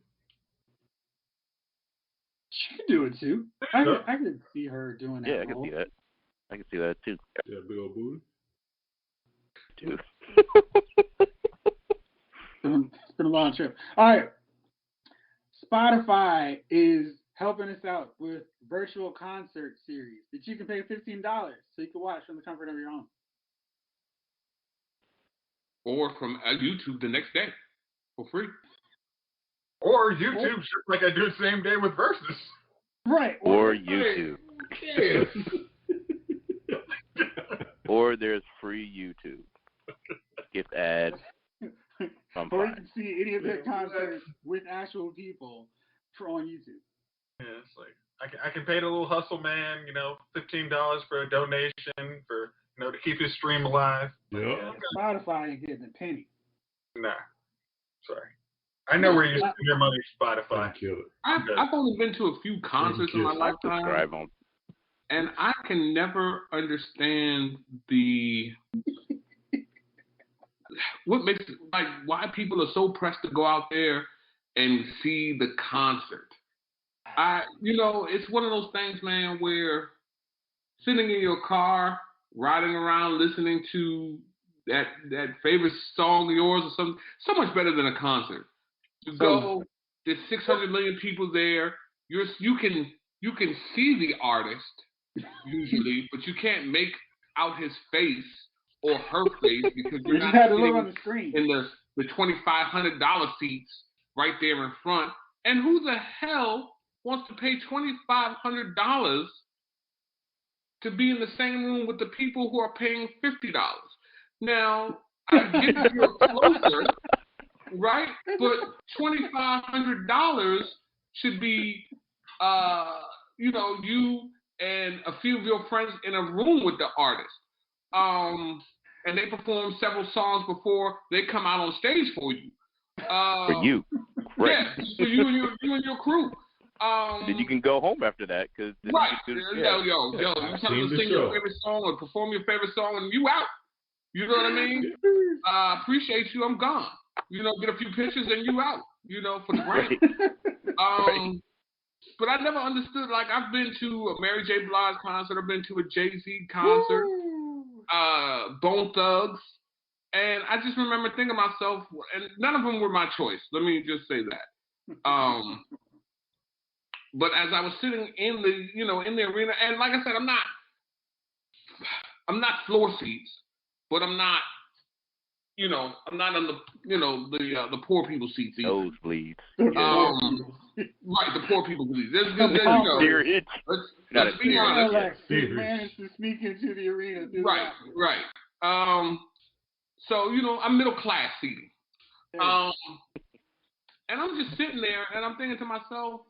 She can do it too. I could see her doing that. Yeah, I can see that. I can see that too. Yeah, big old booty. Dude. It's been a long trip. All right. Spotify is helping us out with virtual concert series that you can pay $15 so you can watch from the comfort of your home. Or from YouTube the next day for free. Or YouTube, just like I do same day with Versus. Right. Or YouTube. Yes. Or there's free YouTube. Gift ad. Or you can see any of their concerts with actual people on YouTube. Yeah, it's like I can pay the little hustle man, $15 for a donation for to keep his stream alive. Yeah. Spotify ain't getting a penny. Nah, sorry. I know where you spend your money, Spotify. I've only been to a few concerts in my lifetime, and I can never understand what makes why people are so pressed to go out there and see the concert. It's one of those things, man, where sitting in your car, riding around, listening to that favorite song of yours or something, so much better than a concert. You go, there's 600 million people there. You can see the artist usually, but you can't make out his face or her face because you're not sitting on the screen in the $2,500 seats right there in front. And who the hell wants to pay $2,500 to be in the same room with the people who are paying $50? Now, I get that you're closer, right? But $2,500 should be, you and a few of your friends in a room with the artist. And they perform several songs before they come out on stage for you. For you. Right. Yeah, for you and your crew. Then you can go home after that because right. Yo, you tell them to sing your favorite song or perform your favorite song and you out. You know what I mean? Appreciate you. I'm gone. Get a few pictures and you out. For the break. Right. But I never understood. Like I've been to a Mary J. Blige concert. I've been to a Jay-Z concert. Bone Thugs. And I just remember thinking to myself, and none of them were my choice. Let me just say that. But as I was sitting in the arena, and like I said, I'm not floor seats, but I'm not, I'm not on the poor people seats either. Nosebleeds. Right, the poor people seats. Let's be honest. They managed to sneak into the arena. Right. So I'm middle class seating. And I'm just sitting there, and I'm thinking to myself,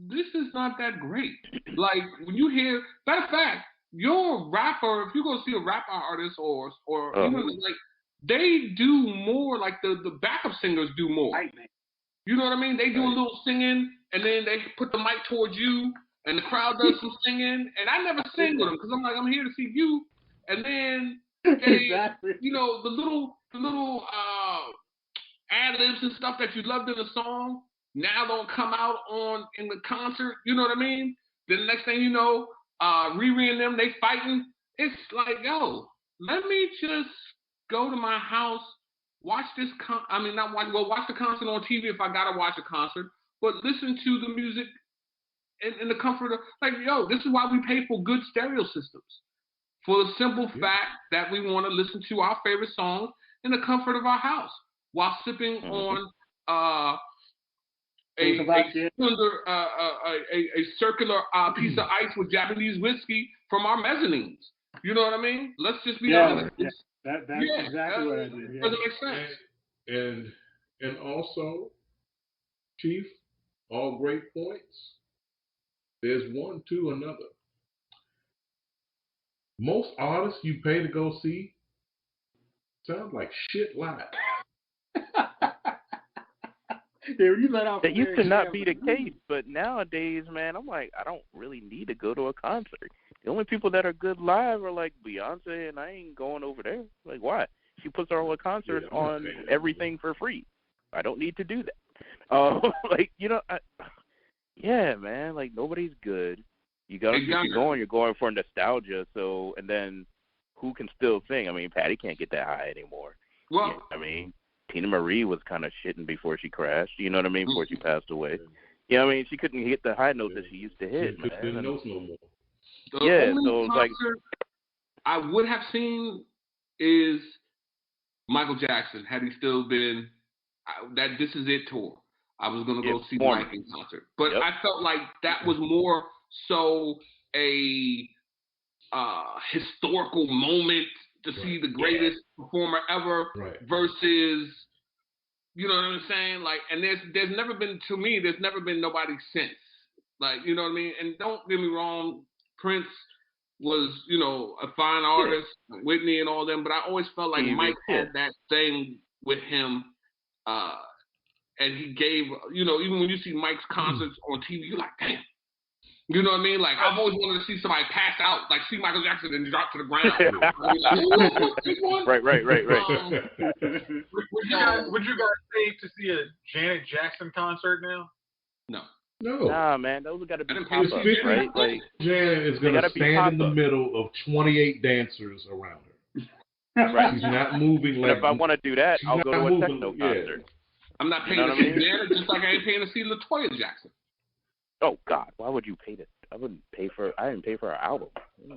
this is not that great. Like when you hear, matter of fact, your rapper, if you go see a rap artist or even like they do more, like the backup singers do more. You know what I mean? They do a little singing and then they put the mic towards you and the crowd does some singing, and I never sing with them because I'm like, I'm here to see you, and then they, you know, the little ad-libs and stuff that you loved in the song now don't come out in the concert. You know what I mean? Then the next thing you know, Riri and them, they fighting. It's like, yo, let me just go to my house, watch this. Watch the concert on TV if I gotta watch a concert, but listen to the music in the comfort of, like, yo, this is why we pay for good stereo systems. For the simple fact that we want to listen to our favorite songs in the comfort of our house while sipping on a circular piece of ice with Japanese whiskey from our mezzanines. You know what I mean? Let's just be honest. Yeah. That's exactly what I do. Yeah. Doesn't make sense. And also, Chief, all great points. There's one to another. Most artists you pay to go see sound like shit live. That used to not be the case, but nowadays, man, I'm like, I don't really need to go to a concert. The only people that are good live are like Beyonce, and I ain't going over there. Like, why? She puts all her concerts on everything for free. I don't need to do that. Like, you know, yeah, man, like nobody's good. You gotta, if you're going for nostalgia. So, and then who can still sing? I mean, Patty can't get that high anymore. Well, yeah, I mean, Tina Marie was kind of shitting before she crashed. You know what I mean? Before she passed away. Yeah, I mean, she couldn't hit the high notes that she used to hit, man. Couldn't notes no more. The only concert I would have seen is Michael Jackson had he still been that This Is It tour. I was gonna go see Mike in concert, but I felt like that was more so a historical moment to see the greatest performer ever versus, you know what I'm saying? Like, and there's never been, to me, there's never been nobody since. Like, you know what I mean? And don't get me wrong, Prince was, you know, a fine artist, Whitney and all them, but I always felt like Mike had that thing with him, and he gave, you know, even when you see Mike's concerts on TV, you're like, damn. You know what I mean? Like, I've always wanted to see somebody pass out, like see Michael Jackson and drop to the ground. Right. Would you guys pay to see a Janet Jackson concert now? No. Nah, man, those have got to be pop-ups, right? Like, Janet is going to stand in the middle of 28 dancers around her. Right. She's not moving. But if I want to do that, I'll go to a techno concert. I'm not paying to see Janet, just like I ain't paying to see LaToya Jackson. Oh God, why would you pay this? I didn't pay for her album.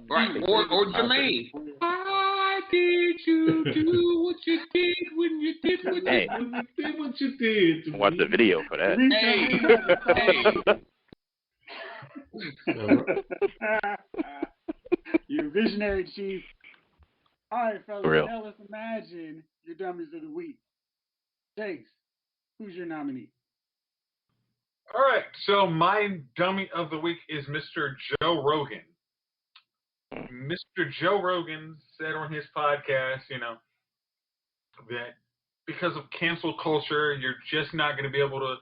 Right, or Jermaine. Why did you do what you did when you did what you did? Watch the video for that. You visionary, Chief. All right, fellas. For real. Now let's imagine your dummies of the week. Jakes, who's your nominee? All right, so my dummy of the week is Mr. Joe Rogan. Mr. Joe Rogan said on his podcast, you know, that because of cancel culture, you're just not going to be able to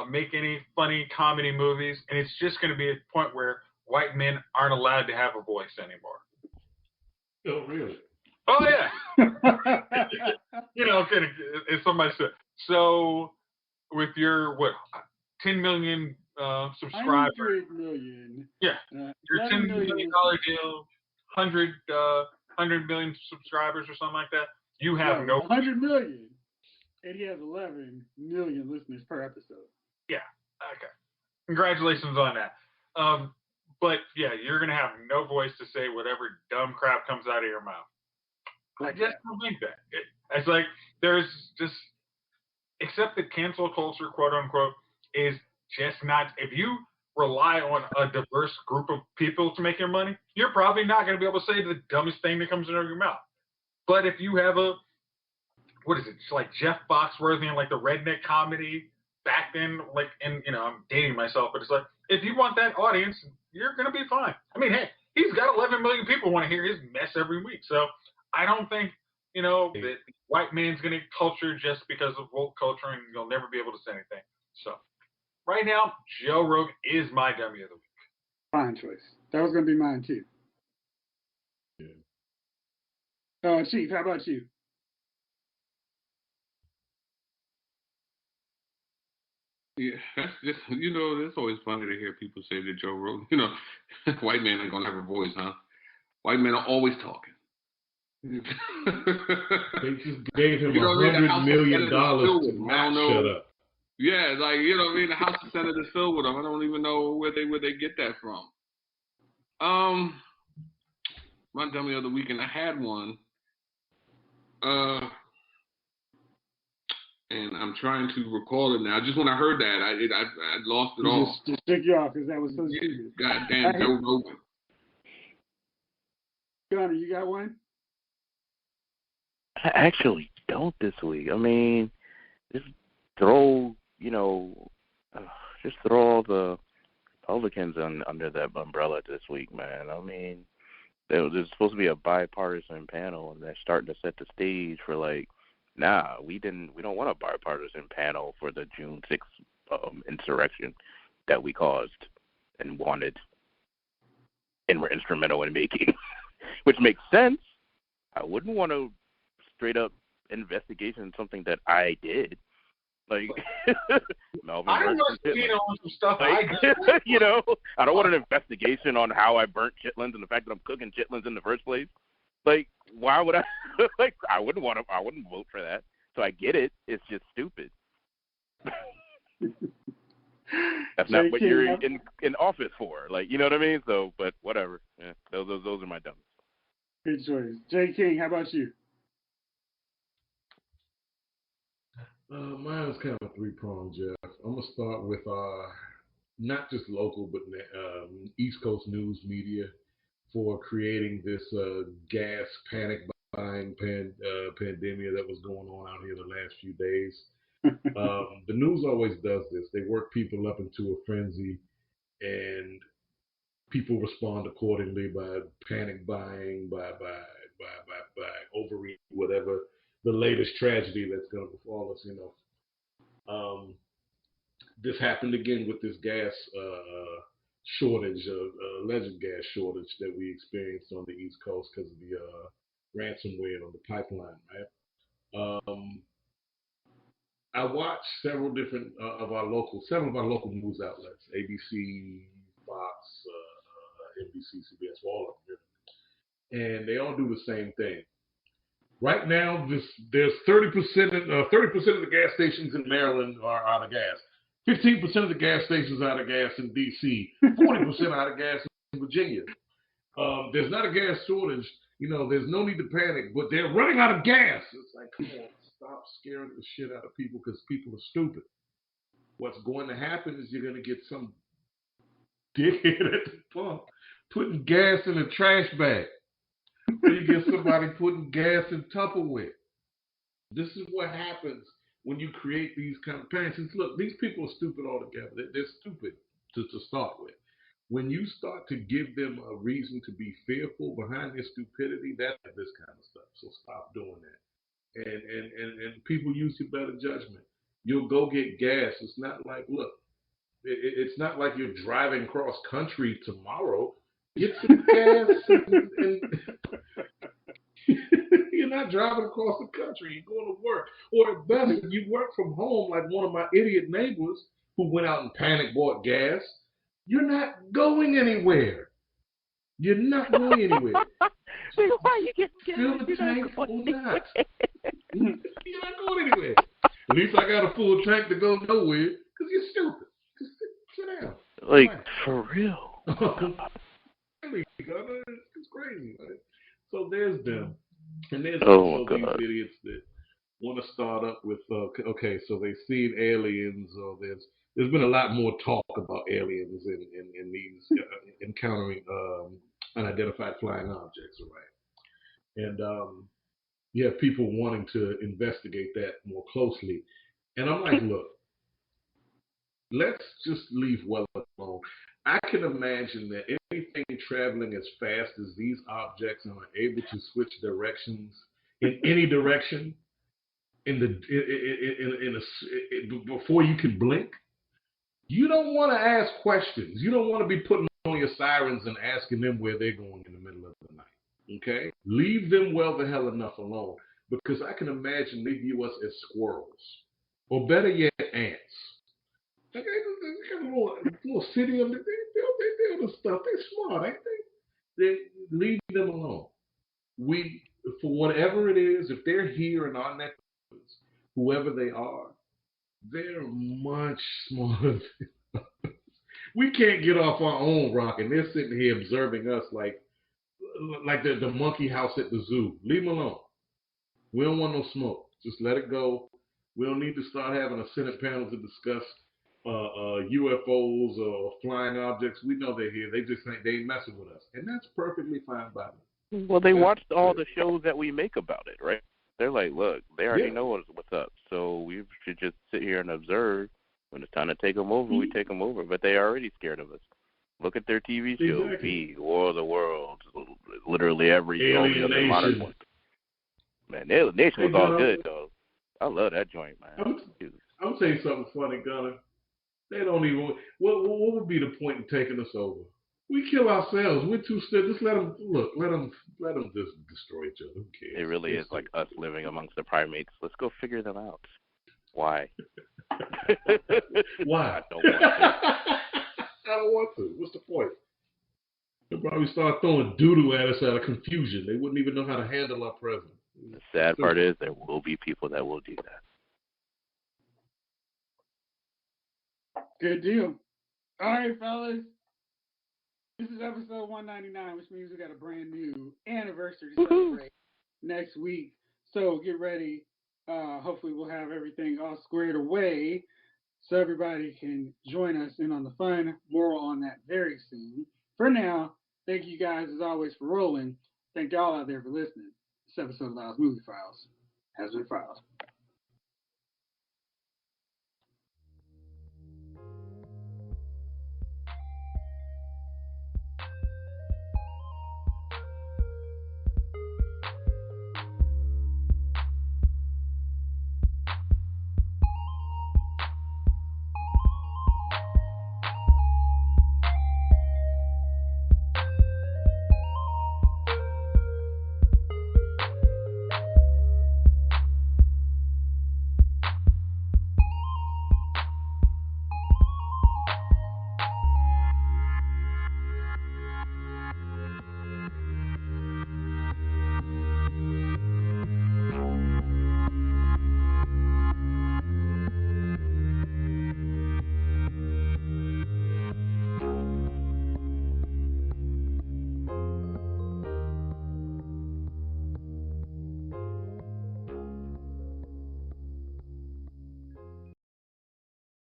make any funny comedy movies, and it's just going to be a point where white men aren't allowed to have a voice anymore. Oh, really? Oh, yeah. You know, if somebody said, so with your, 10 million subscribers. 100 million. Yeah. Your $10 million deal, 100 million subscribers or something like that. You have no. 100 million. And he has 11 million listeners per episode. Yeah. Okay. Congratulations on that. But yeah, you're going to have no voice to say whatever dumb crap comes out of your mouth. I just don't think that. It's like there's just, except that cancel culture, quote unquote, is just not, if you rely on a diverse group of people to make your money, you're probably not going to be able to say the dumbest thing that comes out of your mouth. But if you have what is it, like Jeff Foxworthy and like the redneck comedy back then, like, and I'm dating myself, but it's like if you want that audience, you're gonna be fine. I mean, hey, he's got 11 million people want to hear his mess every week, so I don't think that white man's gonna culture just because of woke culture, and you'll never be able to say anything. So right now, Joe Rogan is my dummy of the week. Fine choice. That was gonna be mine too. Chief, how about you? Yeah, that's just it's always funny to hear people say that Joe Rogan. White man ain't gonna have a voice, huh? White men are always talking. They just gave him $100 million to not shut up. Yeah, like the House of Senate is filled with them. I don't even know where they get that from. My dummy of the weekend, I had one. And I'm trying to recall it now. Just when I heard that, I lost it all. Just took you off because that was so stupid. Goddamn Joe Rogan. Gunner, you got one? I actually don't this week. I mean, just throw all the Republicans under that umbrella this week, man. I mean, there's supposed to be a bipartisan panel, and they're starting to set the stage for like, nah, we don't want a bipartisan panel for the June 6th insurrection that we caused and wanted and were instrumental in making, which makes sense. I wouldn't want a straight up investigation in something that I did. Like, Melvin I don't want some stuff I did. I don't want an investigation on how I burnt chitlins and the fact that I'm cooking chitlins in the first place. Like, why would I? Like, I wouldn't vote for that. So I get it. It's just stupid. That's not what you're in office for. Like, you know what I mean? So, but whatever. Yeah, those are my dummies. Good choice. J. King, how about you? Mine is kind of a three-pronged, Jeff. I'm going to start with not just local, but East Coast news media for creating this gas panic buying pandemia that was going on out here the last few days. The news always does this. They work people up into a frenzy, and people respond accordingly by panic buying, by overeating, whatever the latest tragedy that's going to befall us. This happened again with this gas shortage, alleged gas shortage that we experienced on the East Coast because of the ransomware on the pipeline, right? I watched several different of our local news outlets, ABC, Fox, NBC, CBS, all of them, and they all do the same thing. Right now, there's 30% of the gas stations in Maryland are out of gas. 15% of the gas stations out of gas in D.C. 40% out of gas in Virginia. There's not a gas shortage. There's no need to panic, but they're running out of gas. It's like, come on, stop scaring the shit out of people because people are stupid. What's going to happen is you're going to get some dickhead at the pump putting gas in a trash bag. Or you get somebody putting gas in Tupperware. This is what happens when you create these kind of panics. Look, these people are stupid altogether. They're stupid to start with. When you start to give them a reason to be fearful behind their stupidity, that's this kind of stuff. So stop doing that. And people use your better judgment. You'll go get gas. It's not like, look, it's not like you're driving cross country tomorrow. Get some gas and you're not driving across the country. You're going to work. Or at best, if you work from home like one of my idiot neighbors who went out and panic bought gas, you're not going anywhere. You're not going anywhere. Why are you getting gas? Fill the tank or not. You're not going anywhere. At least I got a full tank to go nowhere because you're stupid. Just sit down. Like, for real. It's crazy, right? So there's them. And there's also these idiots that want to start up with, okay, so they've seen aliens, or there's been a lot more talk about aliens in these encountering unidentified flying objects, right? And you have people wanting to investigate that more closely. And I'm like, look, let's just leave well alone. I can imagine that anything traveling as fast as these objects and are able to switch directions in any direction in the before you can blink, you don't want to ask questions. You don't want to be putting on your sirens and asking them where they're going in the middle of the night. Okay? Leave them well the hell enough alone. Because I can imagine they view us as squirrels. Or better yet, ants. Like, they got a little city on the, they build the stuff. They're smart, ain't they? Leave them alone. For whatever it is, if they're here in our neck, whoever they are, they're much smarter. We can't get off our own rock, and they're sitting here observing us like the monkey house at the zoo. Leave them alone. We don't want no smoke. Just let it go. We don't need to start having a Senate panel to discuss UFOs or flying objects. We know they're here. They just think they ain't messing with us, and that's perfectly fine by me. Well, they watched all the shows that we make about it, right? They're like, look, they already know what's up, so we should just sit here and observe. When it's time to take them over, we take them over. But they are already scared of us. Look at their TV show, V, War of the Worlds, literally every show. The modern one. Man, Alienation was all good, though. I love that joint, man. I'm tell you something funny, Gunner. They don't even. What would be the point in taking us over? We kill ourselves. We're too still. Just let them look. Let them just destroy each other. Who cares? It really is like us living amongst the primates. Let's go figure them out. Why? Why? I don't want to. I don't want to. What's the point? They'll probably start throwing doo-doo at us out of confusion. They wouldn't even know how to handle our presence. The sad part is there will be people that will do that. Good deal. All right, fellas. This is episode 199, which means we got a brand new anniversary to celebrate next week. So get ready. Hopefully we'll have everything all squared away so everybody can join us in on the fun. More on that very soon. For now, thank you guys as always for rolling. Thank y'all out there for listening. This episode of Lyle's Movie Files has been filed.